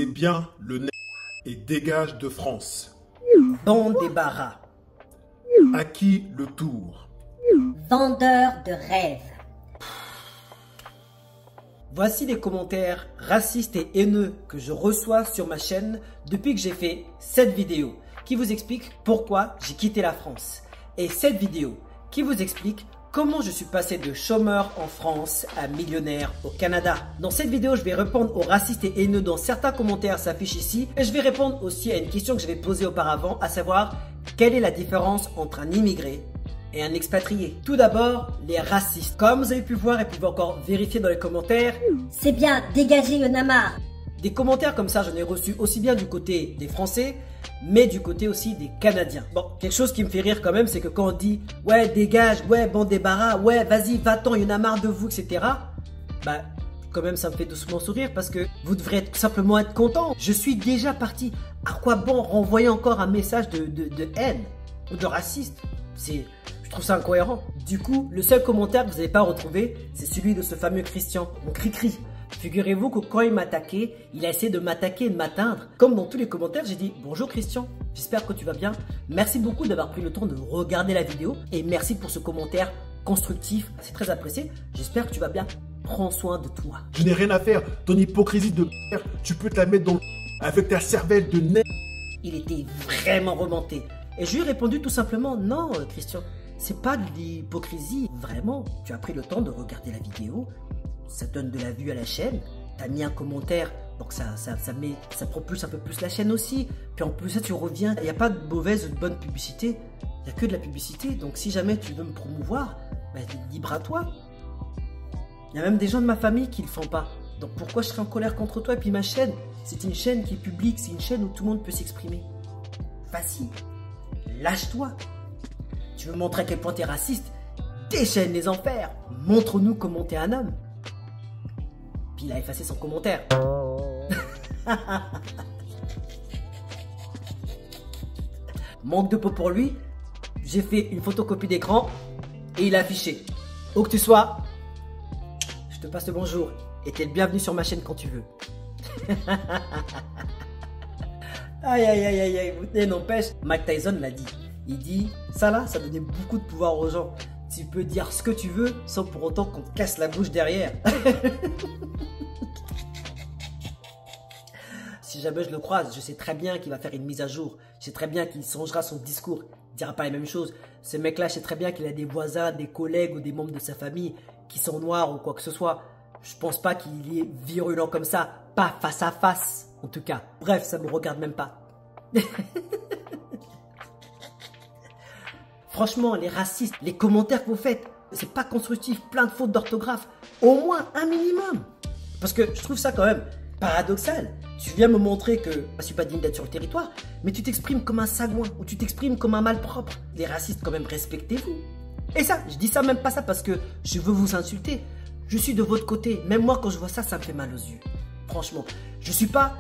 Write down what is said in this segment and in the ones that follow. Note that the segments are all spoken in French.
C'est bien le nez et dégage de France. Bon débarras. À qui le tour? Vendeur de rêves. Voici les commentaires racistes et haineux que je reçois sur ma chaîne depuis que j'ai fait cette vidéo qui vous explique pourquoi j'ai quitté la France. Et cette vidéo qui vous explique comment je suis passé de chômeur en France à millionnaire au Canada. Dans cette vidéo, je vais répondre aux racistes et haineux dont certains commentaires s'affichent ici. Et je vais répondre aussi à une question que j'avais posée auparavant, à savoir quelle est la différence entre un immigré et un expatrié. Tout d'abord, les racistes. Comme vous avez pu voir et pouvez encore vérifier dans les commentaires, C'est bien, dégagez, y'en a marre. des commentaires comme ça, j'en ai reçu aussi bien du côté des Français, mais du côté aussi des Canadiens. Bon, quelque chose qui me fait rire quand même, c'est que quand on dit « Ouais, dégage, ouais, bon débarras, ouais, vas-y, va-t'en, il y en a marre de vous, etc. » Bah, quand même, ça me fait doucement sourire parce que vous devrez tout simplement être content. Je suis déjà parti. À quoi bon renvoyer encore un message de haine ou de raciste? Je trouve ça incohérent. Du coup, le seul commentaire que vous n'avez pas retrouvé, c'est celui de ce fameux Christian, mon cri-cri. Figurez-vous que quand il m'a attaqué, il a essayé de m'attaquer et de m'atteindre. Comme dans tous les commentaires, j'ai dit « Bonjour Christian, j'espère que tu vas bien. Merci beaucoup d'avoir pris le temps de regarder la vidéo et merci pour ce commentaire constructif. C'est très apprécié. J'espère que tu vas bien. Prends soin de toi. » Je n'ai rien à faire. Ton hypocrisie de merde, tu peux te la mettre dans le avec ta cervelle de nez. Il était vraiment remonté. Et je lui ai répondu tout simplement « Non Christian, c'est pas de l'hypocrisie. Vraiment, tu as pris le temps de regarder la vidéo. Ça donne de la vue à la chaîne. T'as mis un commentaire, donc ça propulse un peu plus la chaîne aussi. Puis en plus ça tu reviens, il n'y a pas de mauvaise ou de bonne publicité. Il n'y a que de la publicité. Donc si jamais tu veux me promouvoir, bah, libre à toi. Il y a même des gens de ma famille qui ne le font pas. Donc pourquoi je serais en colère contre toi? Et puis ma chaîne, c'est une chaîne qui est publique, c'est une chaîne où tout le monde peut s'exprimer. Vas-y, lâche-toi. Tu veux montrer à quel point t'es raciste? Déchaîne les enfers. Montre-nous comment t'es un homme. Puis il a effacé son commentaire. Manque de peau pour lui. J'ai fait une photocopie d'écran et il a affiché. Où que tu sois, je te passe le bonjour et t'es le bienvenu sur ma chaîne quand tu veux. Aïe aïe aïe aïe aïe, et n'empêche, Mike Tyson l'a dit. Il dit, ça là, ça donnait beaucoup de pouvoir aux gens. Tu peux dire ce que tu veux sans pour autant qu'on te casse la bouche derrière. Si jamais je le croise, je sais très bien qu'il va faire une mise à jour. Je sais très bien qu'il changera son discours. Il ne dira pas les mêmes choses. Ce mec-là, je sais très bien qu'il a des voisins, des collègues ou des membres de sa famille qui sont noirs ou quoi que ce soit. Je pense pas qu'il est virulent comme ça. Pas face à face, en tout cas. Bref, ça me regarde même pas. Franchement, les racistes, les commentaires que vous faites, c'est pas constructif, plein de fautes d'orthographe. Au moins un minimum. Parce que je trouve ça quand même paradoxal. Tu viens me montrer que je suis pas digne d'être sur le territoire, mais tu t'exprimes comme un sagouin ou tu t'exprimes comme un malpropre. Les racistes, quand même, respectez-vous. Et ça, je dis ça même pas ça parce que je veux vous insulter. Je suis de votre côté. Même moi, quand je vois ça, ça me fait mal aux yeux. Franchement, je suis pas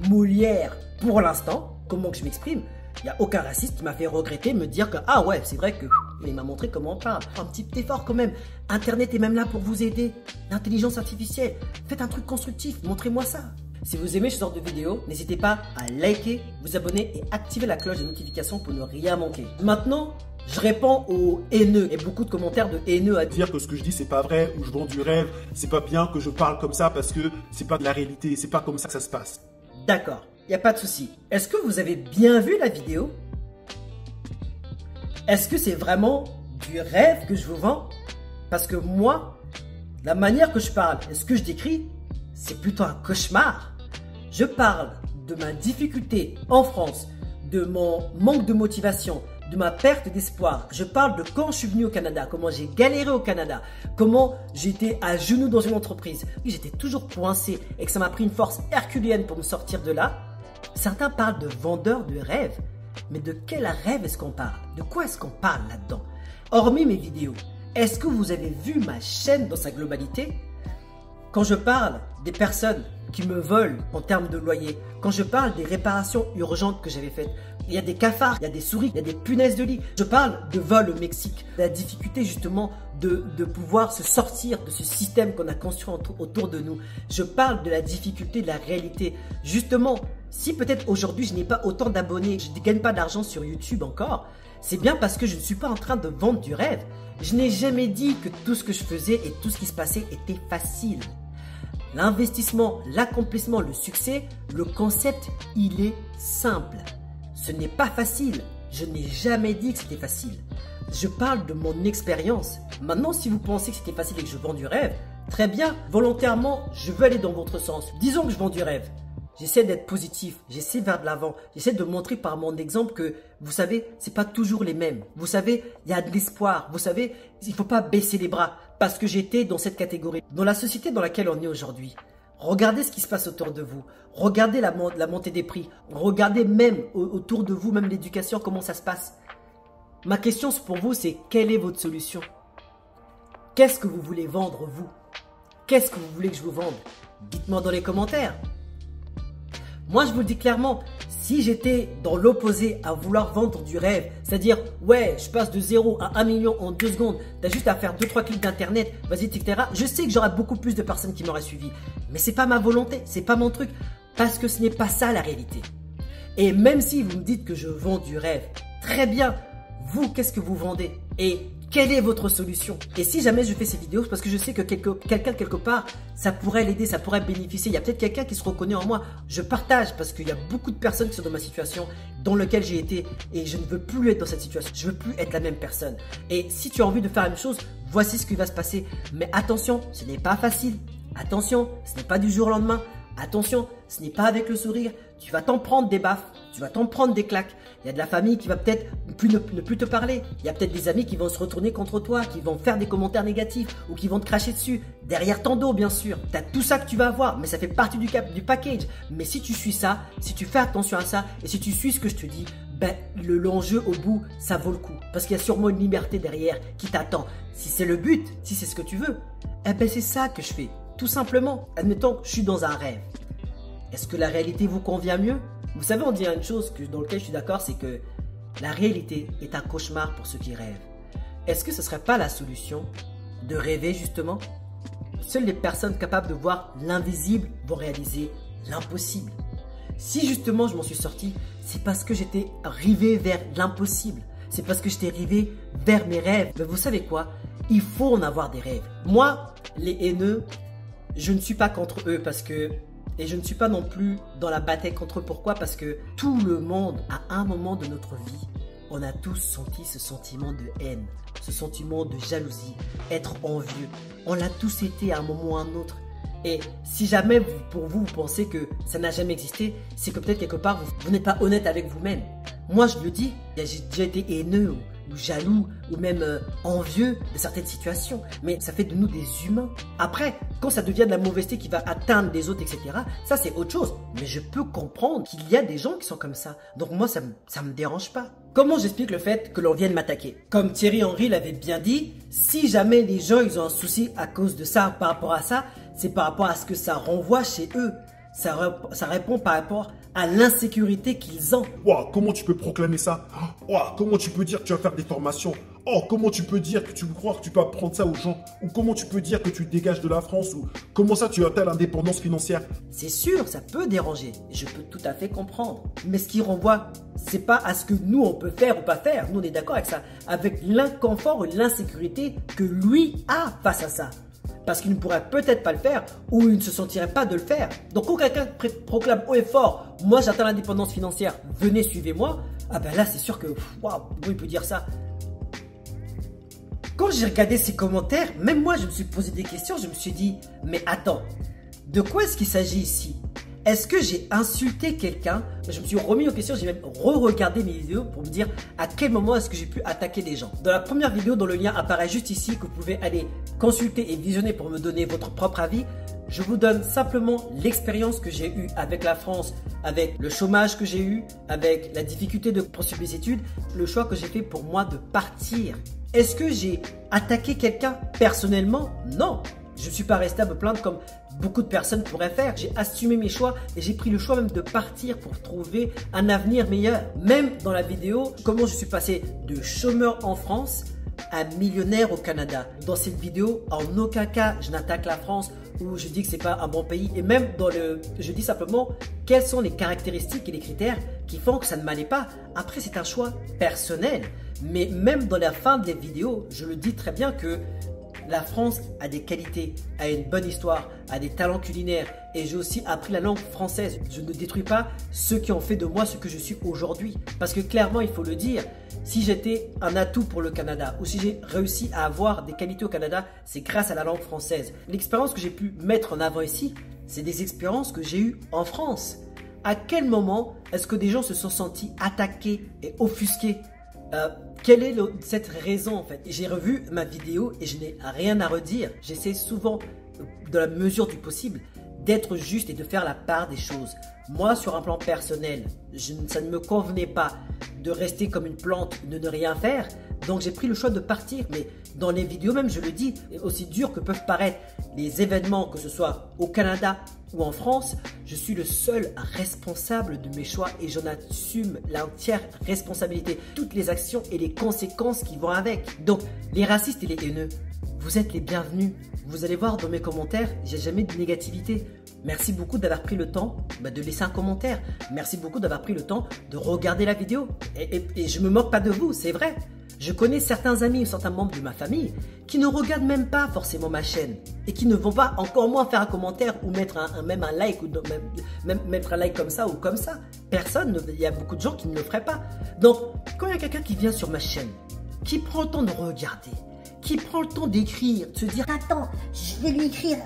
Molière pour l'instant. Comment que je m'exprime? Il n'y a aucun raciste qui m'a fait regretter, me dire que ah ouais, c'est vrai que il m'a montré comment on parle. Un petit effort quand même. Internet est même là pour vous aider. L'intelligence artificielle. Faites un truc constructif. Montrez-moi ça. Si vous aimez ce genre de vidéo, n'hésitez pas à liker, vous abonner et activer la cloche de notification pour ne rien manquer. Maintenant, je réponds aux haineux et beaucoup de commentaires de haineux à Dire que ce que je dis c'est pas vrai ou je vends du rêve, c'est pas bien que je parle comme ça parce que c'est pas de la réalité, c'est pas comme ça que ça se passe. D'accord, il n'y a pas de souci. Est-ce que vous avez bien vu la vidéo? Est-ce que c'est vraiment du rêve que je vous vends? Parce que moi, la manière que je parle et ce que je décris, c'est plutôt un cauchemar. Je parle de ma difficulté en France, de mon manque de motivation, de ma perte d'espoir. Je parle de quand je suis venu au Canada, comment j'ai galéré au Canada, comment j'étais à genoux dans une entreprise. J'étais toujours coincé et que ça m'a pris une force herculéenne pour me sortir de là. Certains parlent de vendeurs de rêves. Mais de quel rêve est-ce qu'on parle? De quoi est-ce qu'on parle là-dedans? Hormis mes vidéos, est-ce que vous avez vu ma chaîne dans sa globalité? Quand je parle des personnes qui me volent en termes de loyer, quand je parle des réparations urgentes que j'avais faites, Il y a des cafards, il y a des souris, il y a des punaises de lit. Je parle de vol au Mexique, de la difficulté justement de pouvoir se sortir de ce système qu'on a construit autour de nous. Je parle de la difficulté, de la réalité. Justement, si peut-être aujourd'hui je n'ai pas autant d'abonnés, je ne gagne pas d'argent sur YouTube encore, c'est bien parce que je ne suis pas en train de vendre du rêve. Je n'ai jamais dit que tout ce que je faisais et tout ce qui se passait était facile. L'investissement, l'accomplissement, le succès, le concept, il est simple. Ce n'est pas facile. Je n'ai jamais dit que c'était facile. Je parle de mon expérience. Maintenant, si vous pensez que c'était facile et que je vends du rêve, très bien, volontairement, je veux aller dans votre sens. Disons que je vends du rêve. J'essaie d'être positif, j'essaie vers de l'avant, j'essaie de montrer par mon exemple que, vous savez, c'est pas toujours les mêmes. Vous savez, il y a de l'espoir. Vous savez, il faut pas baisser les bras parce que j'étais dans cette catégorie. Dans la société dans laquelle on est aujourd'hui, regardez ce qui se passe autour de vous. Regardez la montée des prix. Regardez même autour de vous, même l'éducation, comment ça se passe. Ma question pour vous, c'est quelle est votre solution? Qu'est-ce que vous voulez vendre, vous? Qu'est-ce que vous voulez que je vous vende? Dites-moi dans les commentaires. Moi, je vous le dis clairement, si j'étais dans l'opposé à vouloir vendre du rêve, c'est-à-dire, ouais, je passe de 0 à 1 million en 2 secondes, t'as juste à faire 2-3 clics d'internet, vas-y, etc. Je sais que j'aurai beaucoup plus de personnes qui m'auraient suivi. Mais c'est pas ma volonté, c'est pas mon truc, parce que ce n'est pas ça la réalité. Et même si vous me dites que je vends du rêve, très bien, vous, qu'est-ce que vous vendez? Et quelle est votre solution? Et si jamais je fais ces vidéos, c'est parce que je sais que quelqu'un quelque part, ça pourrait l'aider, ça pourrait bénéficier. Il y a peut-être quelqu'un qui se reconnaît en moi. Je partage parce qu'il y a beaucoup de personnes qui sont dans ma situation, dans laquelle j'ai été, et je ne veux plus être dans cette situation. Je ne veux plus être la même personne. Et si tu as envie de faire la même chose, voici ce qui va se passer. Mais attention, ce n'est pas facile. Attention, ce n'est pas du jour au lendemain. Attention, ce n'est pas avec le sourire. Tu vas t'en prendre des baffes, tu vas t'en prendre des claques. Il y a de la famille qui va peut-être ne plus te parler. Il y a peut-être des amis qui vont se retourner contre toi, qui vont faire des commentaires négatifs ou qui vont te cracher dessus. Derrière ton dos, bien sûr. Tu as tout ça que tu vas avoir, mais ça fait partie du package. Mais si tu suis ça, si tu fais attention à ça et si tu suis ce que je te dis, ben, l'enjeu au bout, ça vaut le coup. Parce qu'il y a sûrement une liberté derrière qui t'attend. Si c'est le but, si c'est ce que tu veux, eh ben c'est ça que je fais. Tout simplement, admettons que je suis dans un rêve. Est-ce que la réalité vous convient mieux? Vous savez, on dit une chose dans laquelle je suis d'accord, c'est que la réalité est un cauchemar pour ceux qui rêvent. Est-ce que ce ne serait pas la solution de rêver justement? Seules les personnes capables de voir l'invisible vont réaliser l'impossible. Si justement je m'en suis sorti, c'est parce que j'étais rivé vers l'impossible. C'est parce que j'étais rivé vers mes rêves. Mais vous savez quoi? Il faut en avoir des rêves. Moi, les haineux, je ne suis pas contre eux parce que... Et je ne suis pas non plus dans la bataille contre eux. Pourquoi? Parce que tout le monde, à un moment de notre vie, on a tous senti ce sentiment de haine, ce sentiment de jalousie, être envieux. On l'a tous été à un moment ou à un autre. Et si jamais pour vous, vous pensez que ça n'a jamais existé, c'est que peut-être quelque part, vous n'êtes pas honnête avec vous-même. Moi, je le dis, j'ai déjà été haineux ou jaloux ou même envieux de certaines situations. Mais ça fait de nous des humains. Après, quand ça devient de la mauvaiseté qui va atteindre les autres, etc., ça c'est autre chose. Mais je peux comprendre qu'il y a des gens qui sont comme ça. Donc moi, ça me dérange pas. Comment j'explique le fait que l'on vienne m'attaquer? Comme Thierry Henry l'avait bien dit, si jamais les gens ils ont un souci à cause de ça, par rapport à ça, c'est par rapport à ce que ça renvoie chez eux. Ça répond par rapport à l'insécurité qu'ils ont. Wow, comment tu peux proclamer ça? Wow, comment tu peux dire que tu vas faire des formations? Oh, comment tu peux dire que tu crois que tu peux apprendre ça aux gens? Ou comment tu peux dire que tu te dégages de la France? Ou comment ça tu atteins l'indépendance financière? C'est sûr, ça peut déranger. Je peux tout à fait comprendre. Mais ce qui renvoie, c'est pas à ce que nous on peut faire ou pas faire. Nous on est d'accord avec ça. Avec l'inconfort ou l'insécurité que lui a face à ça. Parce qu'il ne pourrait peut-être pas le faire ou il ne se sentirait pas de le faire. Donc quand quelqu'un proclame haut et fort, moi j'atteins l'indépendance financière, venez suivez-moi, ah ben là c'est sûr que, waouh, il peut dire ça. Quand j'ai regardé ces commentaires, même moi je me suis posé des questions, je me suis dit, mais attends, de quoi est-ce qu'il s'agit ici? Est-ce que j'ai insulté quelqu'un? Je me suis remis en question, j'ai même re-regardé mes vidéos pour me dire à quel moment est-ce que j'ai pu attaquer des gens. Dans la première vidéo, dont le lien apparaît juste ici, que vous pouvez aller consulter et visionner pour me donner votre propre avis, je vous donne simplement l'expérience que j'ai eue avec la France, avec le chômage que j'ai eu, avec la difficulté de poursuivre mes études, le choix que j'ai fait pour moi de partir. Est-ce que j'ai attaqué quelqu'un personnellement? Non. Je ne suis pas resté à me plaindre comme beaucoup de personnes pourraient faire. J'ai assumé mes choix et j'ai pris le choix même de partir pour trouver un avenir meilleur. Même dans la vidéo, comment je suis passé de chômeur en France à millionnaire au Canada. Dans cette vidéo, en aucun cas, je n'attaque la France ou je dis que c'est pas un bon pays. Et même je dis simplement quelles sont les caractéristiques et les critères qui font que ça ne m'allait pas. Après, c'est un choix personnel. Mais même dans la fin de la vidéo, je le dis très bien que la France a des qualités, a une bonne histoire, a des talents culinaires et j'ai aussi appris la langue française. Je ne détruis pas ceux qui ont fait de moi ce que je suis aujourd'hui. Parce que clairement, il faut le dire, si j'étais un atout pour le Canada ou si j'ai réussi à avoir des qualités au Canada, c'est grâce à la langue française. L'expérience que j'ai pu mettre en avant ici, c'est des expériences que j'ai eues en France. À quel moment est-ce que des gens se sont sentis attaqués et offusqués? Quelle est cette raison en fait? J'ai revu ma vidéo et je n'ai rien à redire. J'essaie souvent, dans la mesure du possible, d'être juste et de faire la part des choses. Moi, sur un plan personnel, ça ne me convenait pas de rester comme une plante, de ne rien faire. Donc j'ai pris le choix de partir. Mais dans les vidéos même, je le dis, aussi dur que peuvent paraître les événements, que ce soit au Canada ou en France, je suis le seul responsable de mes choix et j'en assume l'entière responsabilité. Toutes les actions et les conséquences qui vont avec. Donc, les racistes et les haineux, vous êtes les bienvenus. Vous allez voir dans mes commentaires, j'ai jamais de négativité. Merci beaucoup d'avoir pris le temps de laisser un commentaire. Merci beaucoup d'avoir pris le temps de regarder la vidéo. Et je me moque pas de vous, c'est vrai. Je connais certains amis ou certains membres de ma famille qui ne regardent même pas forcément ma chaîne et qui ne vont pas encore moins faire un commentaire ou mettre même un like ou même mettre un like comme ça ou comme ça. Personne, il y a beaucoup de gens qui ne le feraient pas. Donc, quand il y a quelqu'un qui vient sur ma chaîne, qui prend le temps de regarder, qui prend le temps d'écrire, de se dire Attends, je vais lui écrire.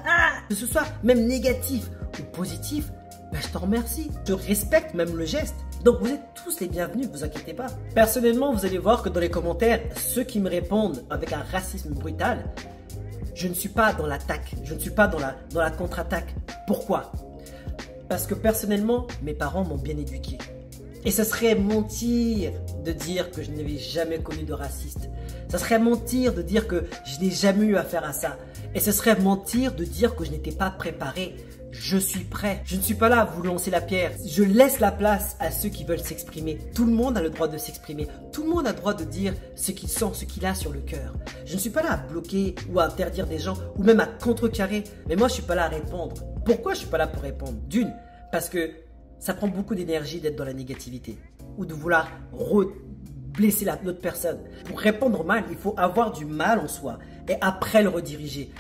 que ce soit même négatif ou positif, je t'en remercie. Je respecte même le geste. Donc vous êtes tous les bienvenus, vous inquiétez pas. Personnellement, vous allez voir que dans les commentaires, ceux qui me répondent avec un racisme brutal, je ne suis pas dans l'attaque, je ne suis pas dans la contre-attaque. Pourquoi? Parce que personnellement, mes parents m'ont bien éduqué. Et ce serait mentir de dire que je n'avais jamais connu de raciste. Ça serait mentir de dire que je n'ai jamais eu affaire à ça. Et ce serait mentir de dire que je n'étais pas préparé. Je suis prêt. Je ne suis pas là à vous lancer la pierre. Je laisse la place à ceux qui veulent s'exprimer. Tout le monde a le droit de s'exprimer. Tout le monde a le droit de dire ce qu'il sent, ce qu'il a sur le cœur. Je ne suis pas là à bloquer ou à interdire des gens ou même à contrecarrer. Mais moi, je ne suis pas là à répondre. Pourquoi je ne suis pas là pour répondre? D'une, parce que ça prend beaucoup d'énergie d'être dans la négativité ou de vouloir blesser l'autre personne. Pour répondre mal, il faut avoir du mal en soi et après le rediriger.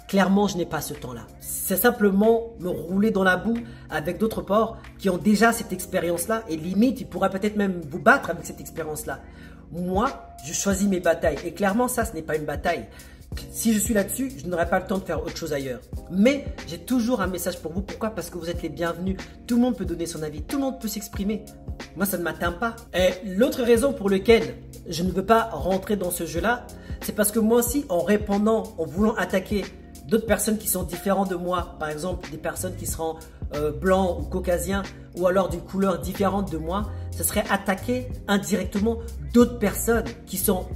Clairement, je n'ai pas ce temps-là. C'est simplement me rouler dans la boue avec d'autres porcs qui ont déjà cette expérience-là et limite, ils pourraient peut-être même vous battre avec cette expérience-là. Moi, je choisis mes batailles et clairement, ça, ce n'est pas une bataille. Si je suis là-dessus, je n'aurai pas le temps de faire autre chose ailleurs. Mais j'ai toujours un message pour vous. Pourquoi? Parce que vous êtes les bienvenus. Tout le monde peut donner son avis. Tout le monde peut s'exprimer. Moi, ça ne m'atteint pas. Et l'autre raison pour laquelle je ne veux pas rentrer dans ce jeu-là, c'est parce que moi aussi, en répondant, en voulant attaquer d'autres personnes qui sont différentes de moi, par exemple des personnes qui seront blancs ou caucasiens ou alors d'une couleur différente de moi, ce serait attaquer indirectement d'autres personnes qui sont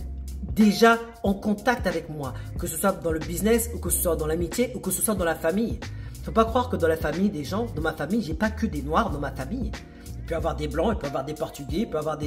déjà en contact avec moi, que ce soit dans le business ou que ce soit dans l'amitié ou que ce soit dans la famille. Il ne faut pas croire que dans la famille des gens, dans ma famille, j'ai pas que des noirs dans ma famille. Il peut y avoir des blancs, il peut y avoir des portugais, il peut y avoir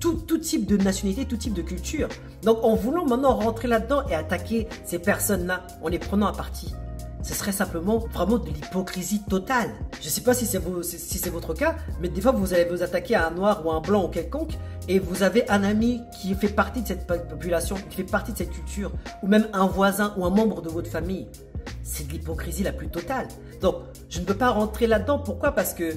tout type de nationalité, tout type de culture. Donc en voulant maintenant rentrer là-dedans et attaquer ces personnes-là, en les prenant à partie, ce serait simplement vraiment de l'hypocrisie totale. Je ne sais pas si c'est votre cas, mais des fois vous allez vous attaquer à un noir ou à un blanc ou quelconque et vous avez un ami qui fait partie de cette population, qui fait partie de cette culture, ou même un voisin ou un membre de votre famille. C'est de l'hypocrisie la plus totale. Donc je ne peux pas rentrer là-dedans. Pourquoi? Parce que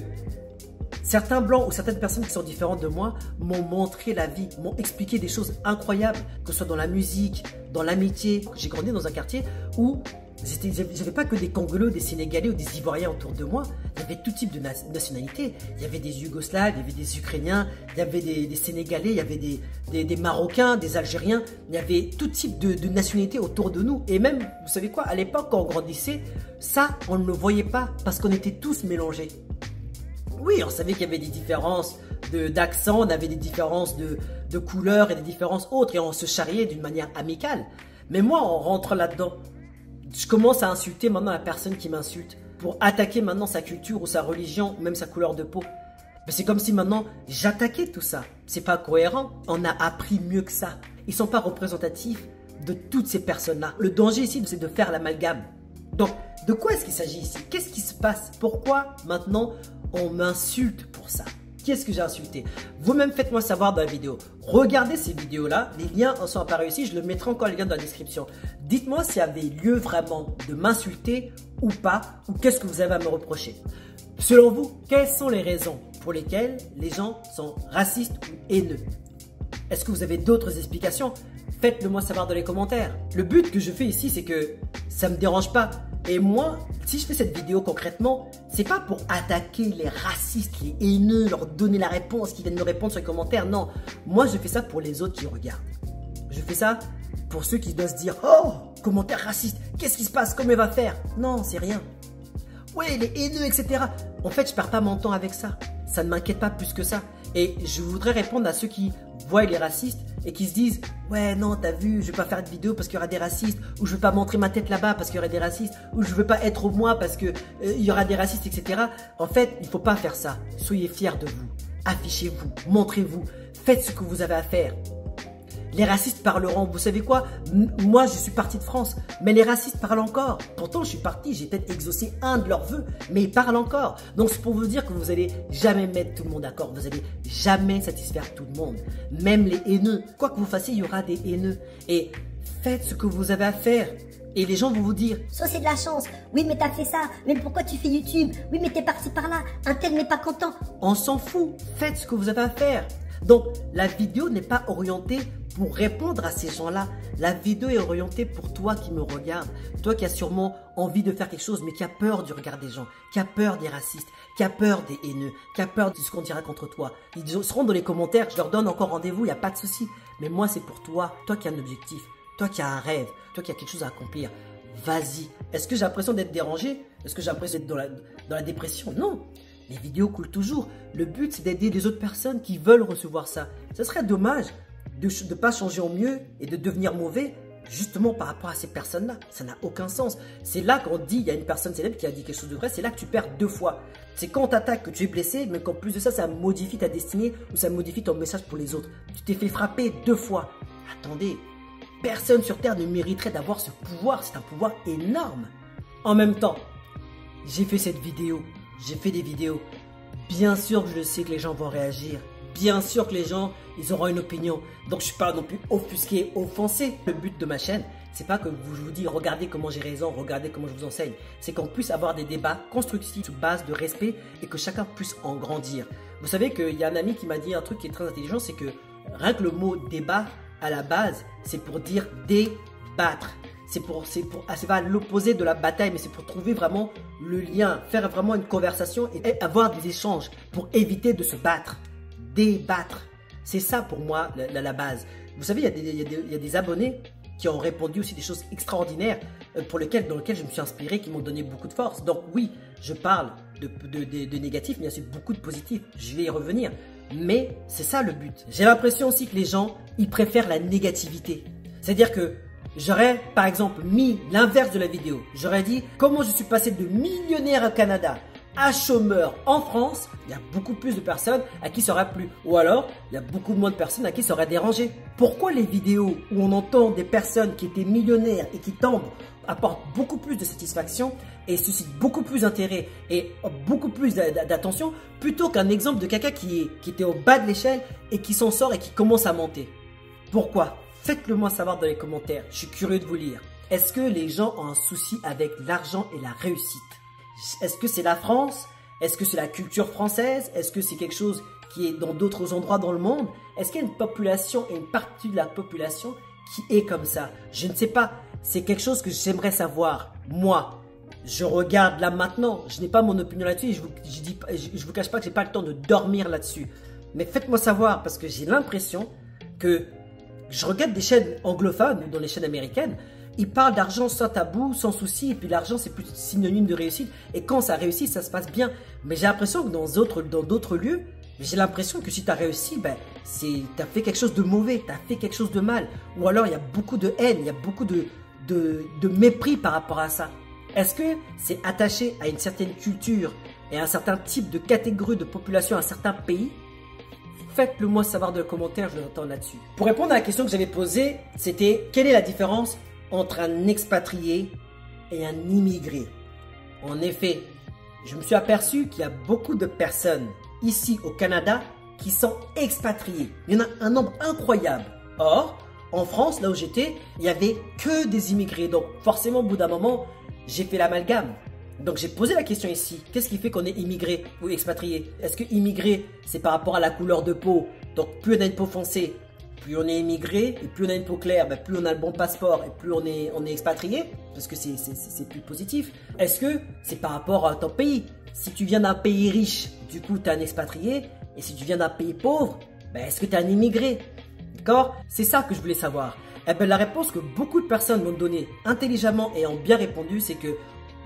certains blancs ou certaines personnes qui sont différentes de moi m'ont montré la vie, m'ont expliqué des choses incroyables, que ce soit dans la musique, dans l'amitié. J'ai grandi dans un quartier où j'avais pas que des Congolais, des Sénégalais ou des Ivoiriens autour de moi. Il y avait tout type de nationalités. Il y avait des Yougoslaves, il y avait des Ukrainiens, il y avait des Sénégalais, il y avait des Marocains, des Algériens. Il y avait tout type de nationalités autour de nous. Et même, vous savez quoi, à l'époque, quand on grandissait, ça, on ne le voyait pas parce qu'on était tous mélangés. Oui, on savait qu'il y avait des différences d'accent, on avait des différences de couleurs et des différences autres et on se charriait d'une manière amicale. Mais moi, on rentre là-dedans. Je commence à insulter maintenant la personne qui m'insulte. pour attaquer maintenant sa culture ou sa religion, ou même sa couleur de peau. Mais c'est comme si maintenant j'attaquais tout ça. C'est pas cohérent. On a appris mieux que ça. Ils sont pas représentatifs de toutes ces personnes-là. Le danger ici, c'est de faire l'amalgame. Donc, de quoi est-ce qu'il s'agit ici? Qu'est-ce qui se passe? Pourquoi maintenant on m'insulte pour ça? Qu'est-ce que j'ai insulté? Vous-même faites-moi savoir dans la vidéo. Regardez ces vidéos-là. Les liens en sont apparus ici. Je le mettrai encore les liens dans la description. Dites-moi s'il y avait lieu vraiment de m'insulter ou pas, ou qu'est-ce que vous avez à me reprocher. Selon vous, quelles sont les raisons pour lesquelles les gens sont racistes ou haineux? Est-ce que vous avez d'autres explications? Faites-le moi savoir dans les commentaires. Le but que je fais ici, c'est que ça me dérange pas. Et moi, si je fais cette vidéo concrètement, c'est pas pour attaquer les racistes, les haineux, leur donner la réponse, qu'ils viennent me répondre sur les commentaires. Non, moi je fais ça pour les autres qui regardent. Je fais ça pour ceux qui doivent se dire « Oh, commentaire raciste, qu'est-ce qui se passe? Comment il va faire ?» Non, c'est rien. Ouais, les haineux, etc. En fait, je perds pas mon temps avec ça. Ça ne m'inquiète pas plus que ça. Et je voudrais répondre à ceux qui voient les racistes et qui se disent « Ouais, non, t'as vu, je vais pas faire de vidéo parce qu'il y aura des racistes, ou je vais pas montrer ma tête là-bas parce qu'il y aura des racistes, ou je veux pas être moi parce que il y aura des racistes, etc. » En fait, il faut pas faire ça. Soyez fiers de vous. Affichez-vous, montrez-vous, faites ce que vous avez à faire. Les racistes parleront. Vous savez quoi? Moi, je suis parti de France, mais les racistes parlent encore. Pourtant, je suis parti, j'ai peut-être exaucé un de leurs vœux, mais ils parlent encore. Donc, c'est pour vous dire que vous allez jamais mettre tout le monde d'accord. Vous allez jamais satisfaire tout le monde. Même les haineux. Quoi que vous fassiez, il y aura des haineux. Et faites ce que vous avez à faire. Et les gens vont vous dire « Ça, c'est de la chance. Oui, mais t'as fait ça. Mais pourquoi tu fais YouTube? Oui, mais t'es parti par là. Un tel n'est pas content. » On s'en fout. Faites ce que vous avez à faire. Donc, la vidéo n'est pas orientée pour répondre à ces gens-là. La vidéo est orientée pour toi qui me regardes. Toi qui as sûrement envie de faire quelque chose, mais qui a peur du regard des gens, qui a peur des racistes, qui a peur des haineux, qui a peur de ce qu'on dira contre toi. Ils seront dans les commentaires, je leur donne encore rendez-vous, il n'y a pas de souci. Mais moi, c'est pour toi. Toi qui as un objectif, toi qui as un rêve, toi qui as quelque chose à accomplir. Vas-y. Est-ce que j'ai l'impression d'être dérangé? Est-ce que j'ai l'impression d'être dans la dépression? Non. Les vidéos coulent toujours. Le but, c'est d'aider les autres personnes qui veulent recevoir ça. Ce serait dommage de ne pas changer en mieux et de devenir mauvais justement par rapport à ces personnes-là. Ça n'a aucun sens. C'est là qu'on dit, il y a une personne célèbre qui a dit quelque chose de vrai, c'est là que tu perds deux fois. C'est quand on t'attaque que tu es blessé, mais qu'en plus de ça, ça modifie ta destinée ou ça modifie ton message pour les autres. Tu t'es fait frapper deux fois. Attendez, personne sur Terre ne mériterait d'avoir ce pouvoir. C'est un pouvoir énorme. En même temps, j'ai fait cette vidéo. J'ai fait des vidéos. Bien sûr que je sais que les gens vont réagir. Bien sûr que les gens, ils auront une opinion. Donc je ne suis pas non plus offusqué, offensé. Le but de ma chaîne, c'est pas que je vous dis regardez comment j'ai raison, regardez comment je vous enseigne. C'est qu'on puisse avoir des débats constructifs sur base de respect et que chacun puisse en grandir. Vous savez qu'il y a un ami qui m'a dit un truc qui est très intelligent, c'est que rien que le mot débat à la base, c'est pour dire débattre. C'est pas l'opposé de la bataille, mais c'est pour trouver vraiment le lien, faire vraiment une conversation et avoir des échanges pour éviter de se battre. Débattre. C'est ça pour moi la base. Vous savez, il y a des abonnés qui ont répondu aussi des choses extraordinaires dans lesquelles je me suis inspiré, qui m'ont donné beaucoup de force. Donc oui, je parle de négatifs, mais il y a aussi beaucoup de positifs. Je vais y revenir. Mais c'est ça le but. J'ai l'impression aussi que les gens, ils préfèrent la négativité. C'est-à-dire que j'aurais par exemple mis l'inverse de la vidéo. J'aurais dit comment je suis passé de millionnaire au Canada à chômeur en France. Il y a beaucoup plus de personnes à qui ça aurait plu. Ou alors, il y a beaucoup moins de personnes à qui ça aurait dérangé. Pourquoi les vidéos où on entend des personnes qui étaient millionnaires et qui tombent apportent beaucoup plus de satisfaction et suscitent beaucoup plus d'intérêt et beaucoup plus d'attention plutôt qu'un exemple de quelqu'un qui était au bas de l'échelle et qui s'en sort et qui commence à monter? Pourquoi? Faites-le moi savoir dans les commentaires. Je suis curieux de vous lire. Est-ce que les gens ont un souci avec l'argent et la réussite? Est-ce que c'est la France? Est-ce que c'est la culture française? Est-ce que c'est quelque chose qui est dans d'autres endroits dans le monde? Est-ce qu'il y a une population et une partie de la population qui est comme ça? Je ne sais pas. C'est quelque chose que j'aimerais savoir. Moi, je regarde là maintenant. Je n'ai pas mon opinion là-dessus. Je vous cache pas que j'ai pas le temps de dormir là-dessus. Mais faites-moi savoir parce que j'ai l'impression que je regarde des chaînes anglophones ou dans les chaînes américaines. Ils parlent d'argent sans tabou, sans souci, et puis l'argent c'est plus synonyme de réussite. Et quand ça réussit, ça se passe bien. Mais j'ai l'impression que dans d'autres lieux, j'ai l'impression que si tu as réussi, ben, tu as fait quelque chose de mauvais, tu as fait quelque chose de mal. Ou alors il y a beaucoup de haine, il y a beaucoup de mépris par rapport à ça. Est-ce que c'est attaché à une certaine culture et à un certain type de catégorie de population, à un certain pays? Faites-le moi savoir dans les commentaires, je l'entends là-dessus. Pour répondre à la question que j'avais posée, c'était quelle est la différence entre un expatrié et un immigré? En effet, je me suis aperçu qu'il y a beaucoup de personnes ici au Canada qui sont expatriées. Il y en a un nombre incroyable. Or, en France, là où j'étais, il n'y avait que des immigrés. Donc forcément, au bout d'un moment, j'ai fait l'amalgame. Donc j'ai posé la question ici, qu'est-ce qui fait qu'on est immigré ou expatrié? Est-ce que immigré, c'est par rapport à la couleur de peau? Donc plus on a une peau foncée, plus on est immigré, et plus on a une peau claire, ben, plus on a le bon passeport et plus on est expatrié, parce que c'est plus positif. Est-ce que c'est par rapport à ton pays? Si tu viens d'un pays riche, du coup tu es un expatrié, et si tu viens d'un pays pauvre, ben, est-ce que tu es un immigré? D'accord? C'est ça que je voulais savoir. Eh ben, la réponse que beaucoup de personnes m'ont donnée intelligemment et ont bien répondu, c'est que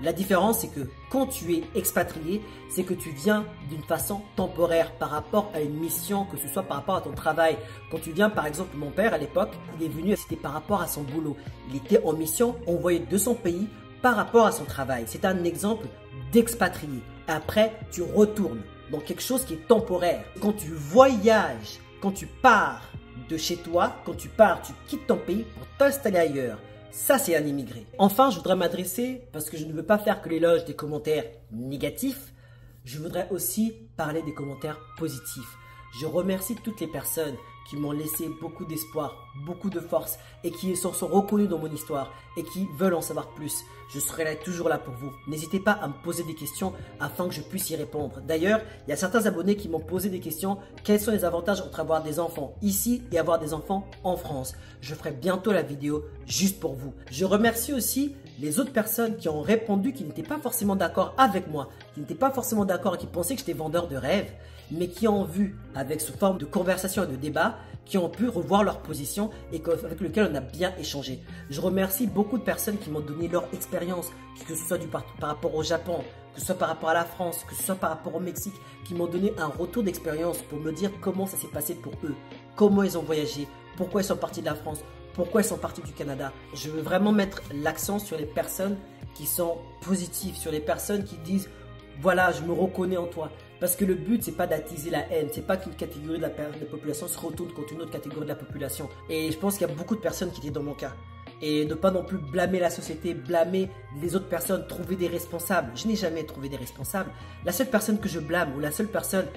la différence, c'est que quand tu es expatrié, c'est que tu viens d'une façon temporaire par rapport à une mission, que ce soit par rapport à ton travail. Quand tu viens, par exemple, mon père à l'époque, il est venu, c'était par rapport à son boulot. Il était en mission, envoyé de son pays par rapport à son travail. C'est un exemple d'expatrié. Après, tu retournes dans quelque chose qui est temporaire. Quand tu voyages, quand tu pars de chez toi, quand tu pars, tu quittes ton pays pour t'installer ailleurs. Ça, c'est un immigré. Enfin, je voudrais m'adresser, parce que je ne veux pas faire que l'éloge des commentaires négatifs, je voudrais aussi parler des commentaires positifs. Je remercie toutes les personnes qui m'ont laissé beaucoup d'espoir, beaucoup de force et qui se sont reconnues dans mon histoire et qui veulent en savoir plus. Je serai là, toujours là pour vous. N'hésitez pas à me poser des questions afin que je puisse y répondre. D'ailleurs, il y a certains abonnés qui m'ont posé des questions. Quels sont les avantages entre avoir des enfants ici et avoir des enfants en France? Je ferai bientôt la vidéo juste pour vous. Je remercie aussi les autres personnes qui ont répondu, qui n'étaient pas forcément d'accord avec moi, qui n'étaient pas forcément d'accord et qui pensaient que j'étais vendeur de rêves, mais qui ont vu avec sous forme de conversation et de débat, qui ont pu revoir leur position et avec lequel on a bien échangé. Je remercie beaucoup de personnes qui m'ont donné leur expérience, que ce soit par rapport au Japon, que ce soit par rapport à la France, que ce soit par rapport au Mexique, qui m'ont donné un retour d'expérience pour me dire comment ça s'est passé pour eux, comment ils ont voyagé, pourquoi ils sont partis de la France, pourquoi ils sont partis du Canada. Je veux vraiment mettre l'accent sur les personnes qui sont positives, sur les personnes qui disent « Voilà, je me reconnais en toi ». Parce que le but, c'est pas d'attiser la haine, c'est pas qu'une catégorie de la population se retourne contre une autre catégorie de la population. Et je pense qu'il y a beaucoup de personnes qui étaient dans mon cas. Et ne pas non plus blâmer la société, blâmer les autres personnes, trouver des responsables. Je n'ai jamais trouvé des responsables. La seule personne que je blâme ou la seule personne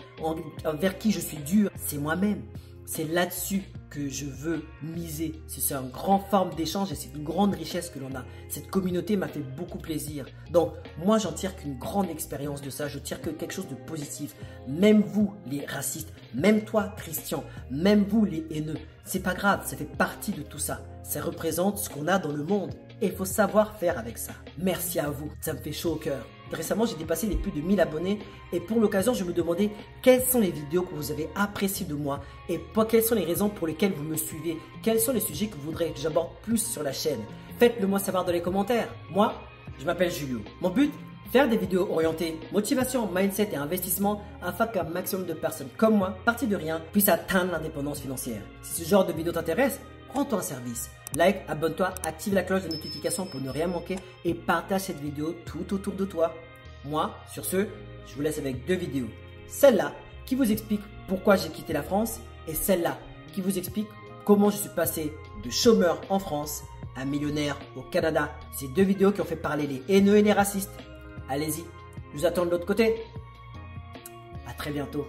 envers qui je suis dur, c'est moi-même. C'est là-dessus que je veux miser. C'est une grande forme d'échange et c'est une grande richesse que l'on a. Cette communauté m'a fait beaucoup plaisir. Donc, moi, j'en tire qu'une grande expérience de ça. Je tire que quelque chose de positif. Même vous, les racistes, même toi, Christian, même vous, les haineux, c'est pas grave, ça fait partie de tout ça. Ça représente ce qu'on a dans le monde et il faut savoir faire avec ça. Merci à vous, ça me fait chaud au cœur. Récemment, j'ai dépassé les plus de 1000 abonnés et pour l'occasion, je me demandais quelles sont les vidéos que vous avez appréciées de moi et quelles sont les raisons pour lesquelles vous me suivez, quels sont les sujets que vous voudrez que j'aborde plus sur la chaîne. Faites-le moi savoir dans les commentaires. Moi, je m'appelle Julio. Mon but, faire des vidéos orientées motivation, mindset et investissement afin qu'un maximum de personnes comme moi, parties de rien, puissent atteindre l'indépendance financière. Si ce genre de vidéo t'intéresse, rends-toi un service. Like, abonne-toi, active la cloche de notification pour ne rien manquer et partage cette vidéo tout autour de toi. Moi, sur ce, je vous laisse avec deux vidéos. Celle-là qui vous explique pourquoi j'ai quitté la France et celle-là qui vous explique comment je suis passé de chômeur en France à millionnaire au Canada. Ces deux vidéos qui ont fait parler les haineux et les racistes. Allez-y, je vous attends de l'autre côté. À très bientôt.